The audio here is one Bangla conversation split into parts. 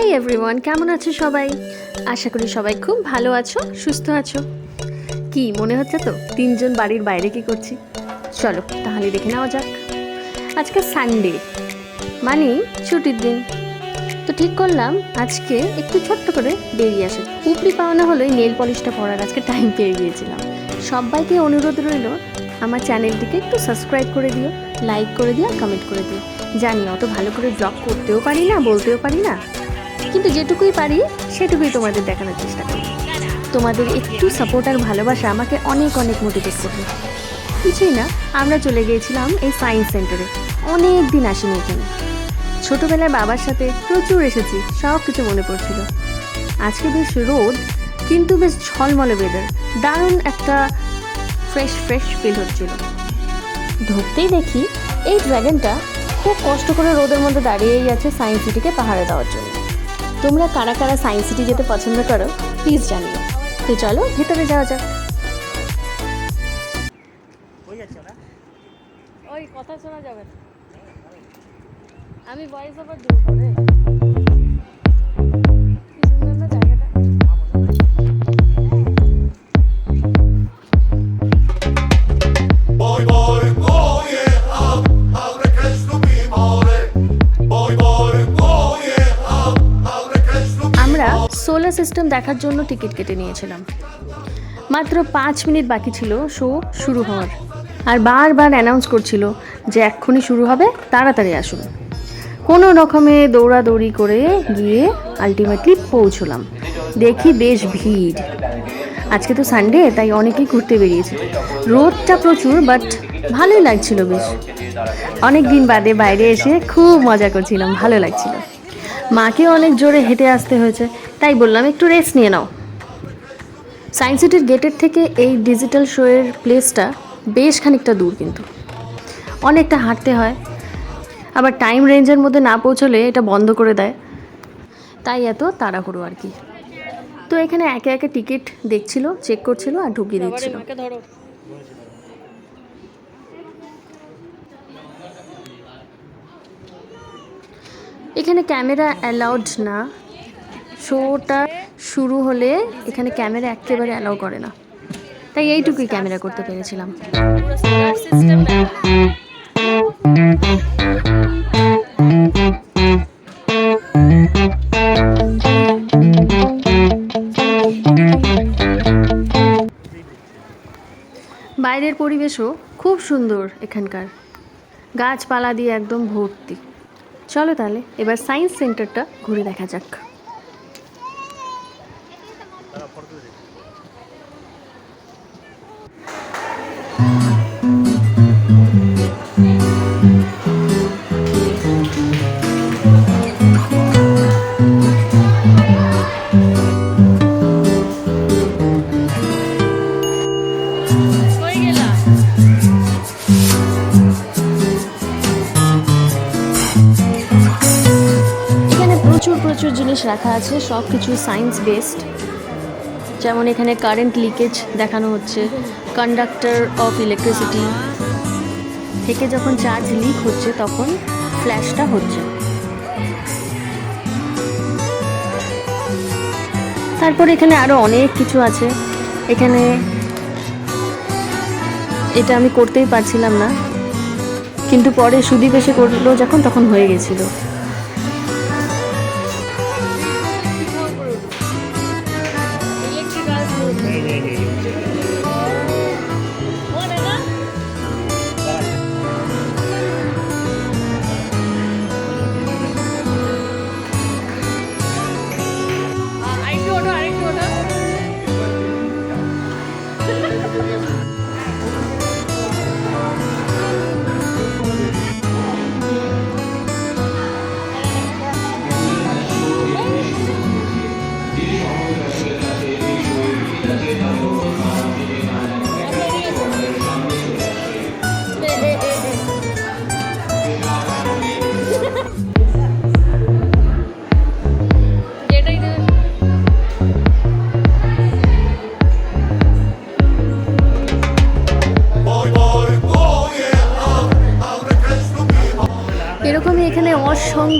হাই এভরিওয়ান, কেমন আছো সবাই? আশা করি সবাই খুব ভালো আছো, সুস্থ আছো। কি মনে হচ্ছে তো তিনজন বাড়ির বাইরে কি করছি? চলো তাহলে দেখে নেওয়া যাক। আজকে সানডে, মানে ছুটির দিন। তো ঠিক করলাম আজকে একটু ছোট্ট করে বেরিয়ে আসে। উপরি পাওনা হলো নেল পলিশটা পরার আজকে টাইম পেয়ে গিয়েছিলাম। সবাইকে অনুরোধ রইল আমার চ্যানেলটিকে একটু সাবস্ক্রাইব করে দিও, লাইক করে দিও, কমেন্ট করে দিও। জানি অত ভালো করে ব্লগ করতেও পারি না, বলতেও পারি না, কিন্তু যেটুকুই পারি সেটুকুই তোমাদের দেখানোর চেষ্টা করি। তোমাদের একটু সাপোর্ট আর ভালোবাসা আমাকে অনেক অনেক মোটিভেট করবে। কিছুই না, আমরা চলে গিয়েছিলাম এই সায়েন্স সেন্টারে। অনেক দিন আসিনি এখানে। ছোটোবেলায় বাবার সাথে প্রচুর এসেছি, সব কিছু মনে পড়ছিল। আজকে বেশ রোদ, কিন্তু বেশ ঝলমলে ওয়েদার, দারুণ একটা ফ্রেশ ফিল হচ্ছিল। ঢুকতেই দেখি এই ড্র্যাগনটা খুব কষ্ট করে রোদের মধ্যে দাঁড়িয়েই আছে সায়েন্স সিটিকে পাহারা দেওয়ার জন্য। তোমরা কারা কারা সায়েন্স সিটি যেতে পছন্দ করো প্লিজ জানিও। তো চলো ভেতরে যাওয়া যাক। ওই কথা শোনা যাবে না, আমি ভয়েস ওভার দেব করে। আমরা সোলার সিস্টেম দেখার জন্য টিকিট কেটে নিয়েছিলাম। মাত্র 5 মিনিট বাকি ছিল শো শুরু হওয়ার, আর বারবার অ্যানাউন্স করছিল যে এক্ষুনি শুরু হবে, তাড়াতাড়ি আসুন। কোনো রকমে দৌড়াদৌড়ি করে গিয়ে আলটিমেটলি পৌঁছলাম। দেখি বেশ ভিড়। আজকে তো সানডে, তাই অনেকেই ঘুরতে বেরিয়েছে। রোদটা প্রচুর, বাট ভালোই লাগছিল বেশ। অনেক দিন বাদে বাইরে এসে খুব মজা করছিলাম, ভালো লাগছিল। মাকে অনেক জোরে হেঁটে আসতে হয়েছে, তাই বললাম একটু রেস্ট নিয়ে নাও। সায়েন্স সিটির গেটের থেকে এই ডিজিটাল শোয়ের প্লেসটা বেশ খানিকটা দূর, কিন্তু অনেকটা হাঁটতে হয়। আবার টাইম রেঞ্জের মধ্যে না পৌঁছলে এটা বন্ধ করে দেয়, তাই এত তাড়াহুড়ো আর কি। তো এখানে একে একে টিকিট দেখছিল, চেক করছিল আর ঢুকিয়ে দিচ্ছিল। এখানে ক্যামেরা অ্যালাউড না। শোটা শুরু হলে এখানে ক্যামেরা একেবারে অ্যালাউ করে না, তাই এইটুকুই ক্যামেরা করতে পেরেছিলাম। বাইরের পরিবেশও খুব সুন্দর এখানকার, গাছপালা দিয়ে একদম ভর্তি। চলো তাহলে এবার সায়েন্স সেন্টারটা ঘুরে দেখা যাক। প্রচুর জিনিস রাখা আছে, সব কিছু সায়েন্স বেসড। যেমন এখানে কারেন্ট লিকেজ দেখানো হচ্ছে, কন্ডাক্টর অফ ইলেকট্রিসিটি থেকে যখন চার্জ লিক হচ্ছে তখন ফ্ল্যাশটা হচ্ছে। তারপর এখানে আরও অনেক কিছু আছে। এখানে এটা আমি করতেই পারছিলাম না, কিন্তু পরে সুদীপ এসে করলো যখন, তখন হয়ে গেছিল।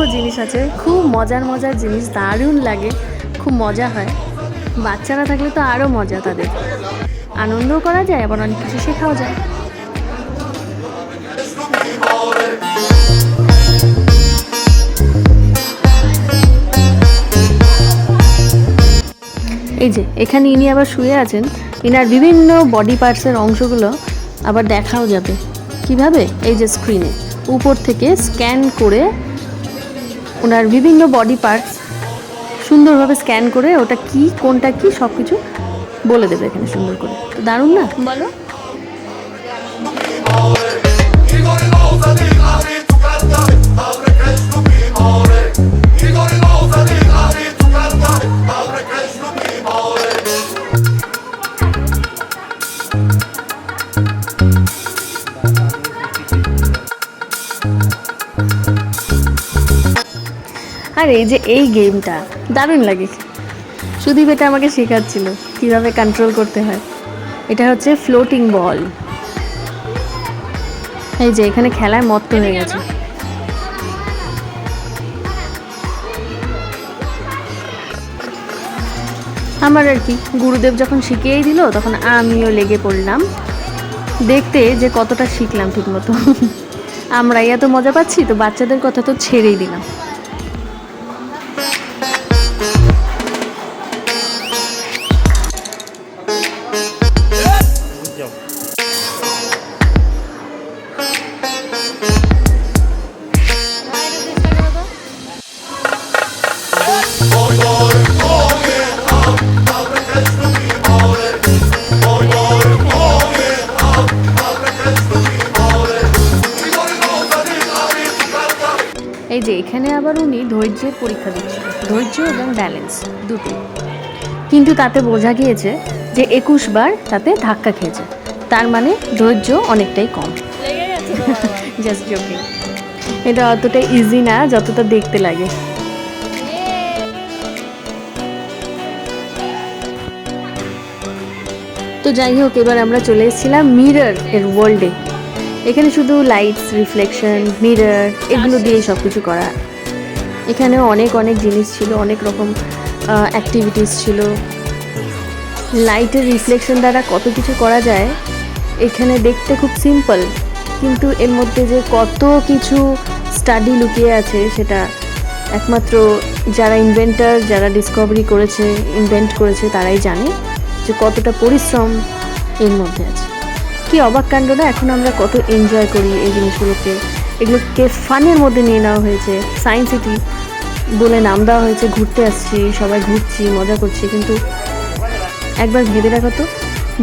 অসংখ্য জিনিস আছে, খুব মজার মজার জিনিস, দারুণ লাগে, খুব মজা হয়। বাচ্চারা থাকলে তো আরও মজা, তাদের আনন্দও করা যায়, আবার অনেক কিছু শেখাও যায়। এই যে এখানে ইনি আবার শুয়ে আছেন, ইনার বিভিন্ন বডি পার্টসের অংশগুলো আবার দেখাও যাবে। কিভাবে? এই যে স্ক্রিনে উপর থেকে স্ক্যান করে ওনার বিভিন্ন বডি পার্টস সুন্দরভাবে স্ক্যান করে ওটা কি কোনটা কি সব কিছু বলে দেবে এখানে সুন্দর করে। তো দারুণ না, বলো? আর এই যে এই গেমটা দারুণ লাগে, সুদীপ এটা আমাকে শেখাচ্ছিল কিভাবে কন্ট্রোল করতে হয়। এটা হচ্ছে ফ্লোটিং বল। এই যে এখানে খেলায় মত্ত হয়ে গেছে। আমার আর কি, গুরুদেব যখন শিখিয়েই দিল তখন আমিও লেগে পড়লাম দেখতে যে কতটা শিখলাম ঠিক মতো। আমরা এত মজা পাচ্ছি, তো বাচ্চাদের কথা তো ছেড়েই দিলাম। এই যে এখানে আবার উনি ধৈর্যের পরীক্ষা দিচ্ছিল, ধৈর্য এবং ব্যালেন্স দুটো, কিন্তু তাতে বোঝা গিয়েছে যে 21 বার তাতে ধাক্কা খেয়েছে, তার মানে ধৈর্য অনেকটাই কম। জাস্ট জোকিং, এটা অতটা ইজি না যতটা দেখতে লাগে। তো যাই হোক, এবার আমরা চলে এসেছিলাম মিরর এর ওয়ার্ল্ডে। এখানে শুধু লাইটস, রিফ্লেকশন, মিরর এগুলো দিয়ে সব কিছু করা। এখানেও অনেক অনেক জিনিস ছিল, অনেক রকম অ্যাক্টিভিটিস ছিল। লাইটের রিফ্লেকশন দ্বারা কত কিছু করা যায় এখানে দেখতে খুব সিম্পল, কিন্তু এর মধ্যে যে কত কিছু স্টাডি লুকিয়ে আছে সেটা একমাত্র যারা ইনভেন্টার, যারা ডিসকভারি করেছে, ইনভেন্ট করেছে তারাই জানে যে কতটা পরিশ্রম এর মধ্যে আছে। কি অবাক কাণ্ড না! এখন আমরা কত এনজয় করি এই জিনিসগুলোকে, এগুলোকে ফানের মধ্যে নিয়ে নেওয়া হয়েছে, সায়েন্স সিটি বলে নাম দেওয়া হয়েছে, ঘুরতে আসছি, সবাই ঘুরছি, মজা করছি, কিন্তু একবার ভেবে দেখো তো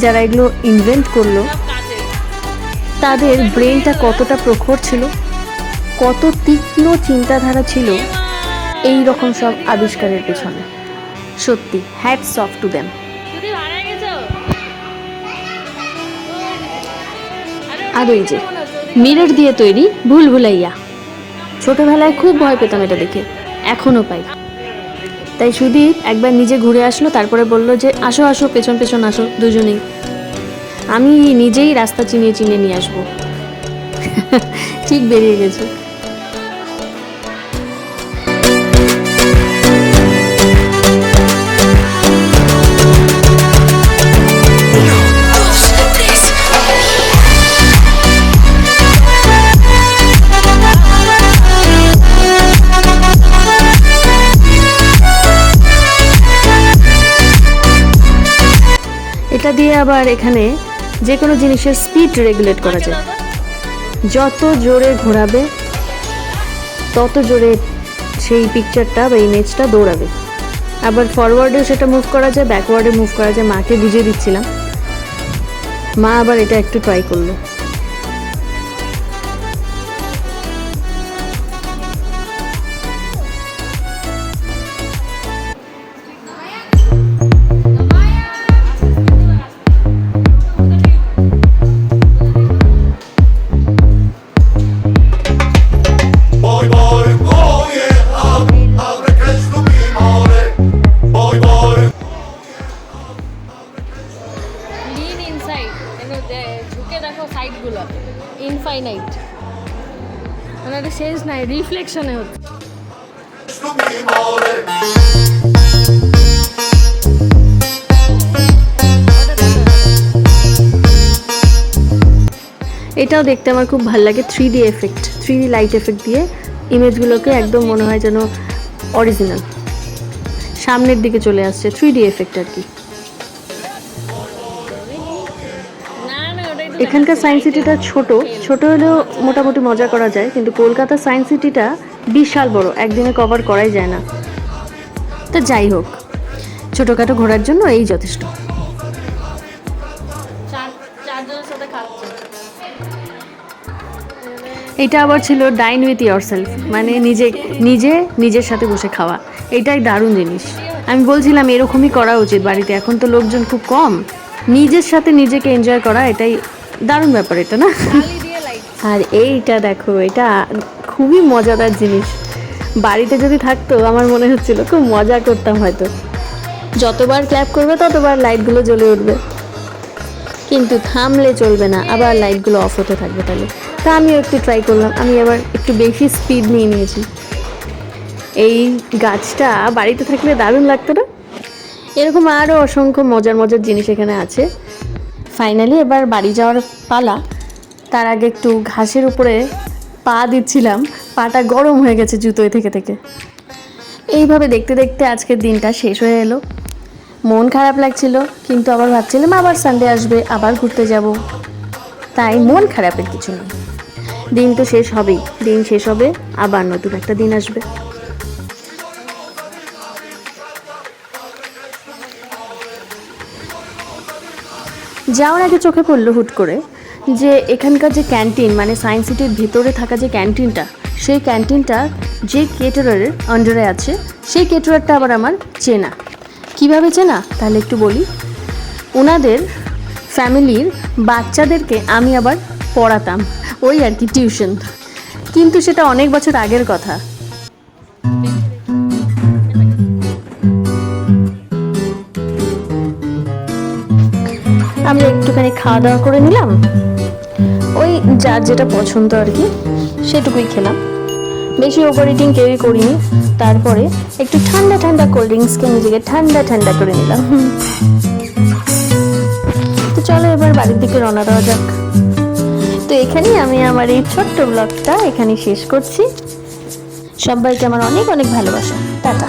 যারা এগুলো ইনভেন্ট করলো তাদের ব্রেনটা কতটা প্রখর ছিল, কত তীক্ষ্ণ চিন্তাধারা ছিল এই রকম সব আবিষ্কারের পেছনে। সত্যি হ্যাটস অফ টু দেম। আর ওই যে মিরর দিয়ে তৈরি ভুল ভুলাইয়া, ছোটবেলায় খুব ভয় পেতাম এটা দেখে, এখনো পাই। তাই সুদীপ একবার নিজে ঘুরে আসলো, তারপরে বলল যে আসো আসো, পেছন পেছন আসো দুজনেই, আমি নিজেই রাস্তা চিনিয়ে চিনিয়ে নিয়ে আসবো। ঠিক বেরিয়ে গেছে। এটা দিয়ে আবার এখানে যে কোনো জিনিসের স্পিড রেগুলেট করা যায়, যত জোরে ঘোরাবে তত জোরে সেই পিকচারটা বা ইমেজটা দৌড়াবে। আবার ফরওয়ার্ডেও সেটা মুভ করা যায়, ব্যাকওয়ার্ডে মুভ করা যায়। মাকে বুঝিয়ে দিচ্ছিলাম, মা আবার এটা একটু ট্রাই করলো। ইনফাইনাইট, মানে শেষ নাই, রিফ্লেকশনে হচ্ছে। এটাও দেখতে আমার খুব ভালো লাগে, 3D effect, 3D light effect দিয়ে ইমেজগুলোকে একদম মনে হয় যেন অরিজিনাল সামনের দিকে চলে আসছে, 3D এফেক্ট আর কি। এখানকার সায়েন্স সিটিটা ছোট ছোট হলেও মোটামুটি মজা করা যায়, কিন্তু কলকাতা সায়েন্স সিটিটা বিশাল বড়, একদিনে কভার করাই যায় না। তো যাই হোক, ছোটোখাটো ঘোরার জন্য এই যথেষ্ট। এটা আবার ছিল ডাইন উইথ ইয়োরসেলফ, মানে নিজের সাথে বসে খাওয়া। এটাই দারুণ জিনিস। আমি বলছিলাম এরকমই করা উচিত বাড়িতে, এখন তো লোকজন খুব কম, নিজের সাথে নিজেকে এনজয় করা এটাই দারুণ ব্যাপার, এটা না? আর এইটা দেখো, এটা খুবই মজাদার জিনিস। বাড়িতে যদি থাকতো আমার মনে হচ্ছিল খুব মজা করতাম হয়তো, যতবার ক্ল্যাপ করবে ততবার লাইটগুলো জ্বলে উঠবে, কিন্তু থামলে চলবে না, আবার লাইটগুলো অফ হতে থাকবে। তাহলে তা আমিও একটু ট্রাই করলাম, আমি আবার একটু বেশি স্পিড নিয়ে নিয়েছি। এই গাছটা বাড়িতে থাকলে দারুণ লাগতো না? এরকম আরও অসংখ্য মজার মজার জিনিস এখানে আছে। ফাইনালি এবার বাড়ি যাওয়ার পালা। তার আগে একটু ঘাসের উপরে পা দিচ্ছিলাম, পাটা গরম হয়ে গেছে জুতোয় থেকে থেকে। এইভাবে দেখতে দেখতে আজকের দিনটা শেষ হয়ে এলো। মন খারাপ লাগছিল, কিন্তু আবার ভাবছিলাম আবার সানডে আসবে, আবার ঘুরতে যাব, তাই মন খারাপের কিছু নেই। দিন তো শেষ হবেই, দিন শেষ হবে, আবার নতুন একটা দিন আসবে। যাওয়ার আগে চোখে পড়লো হুট করে যে এখানকার যে ক্যান্টিন, মানে সায়েন্স সিটির ভিতরে থাকা যে ক্যান্টিনটা, সেই ক্যান্টিনটা যে কেটারারের আন্ডারে আছে, সেই কেটারারটা আবার আমার চেনা। কিভাবে চেনা তাহলে একটু বলি। ওনাদের ফ্যামিলির বাচ্চাদেরকে আমি আবার পড়াতাম, ওই আর কি টিউশন, কিন্তু সেটা অনেক বছর আগের কথা। আমরা একটুখানি খাওয়া দাওয়া করে নিলাম, ওই যার যেটা পছন্দ আর কি সেটুকুই খেলাম, বেশি ওভার ইটিং কেউই করিনি। তারপরে একটু ঠান্ডা ঠান্ডা কোল্ড ড্রিঙ্কসকে নিজেকে ঠান্ডা ঠান্ডা করে নিলাম। তো চলো এবার বাড়ির দিকে রওনা দেওয়া যাক। তো এখানেই আমি আমার এই ছোট্ট ব্লগটা এখানে শেষ করছি। সবাইকে আমার অনেক অনেক ভালোবাসা, টাটা।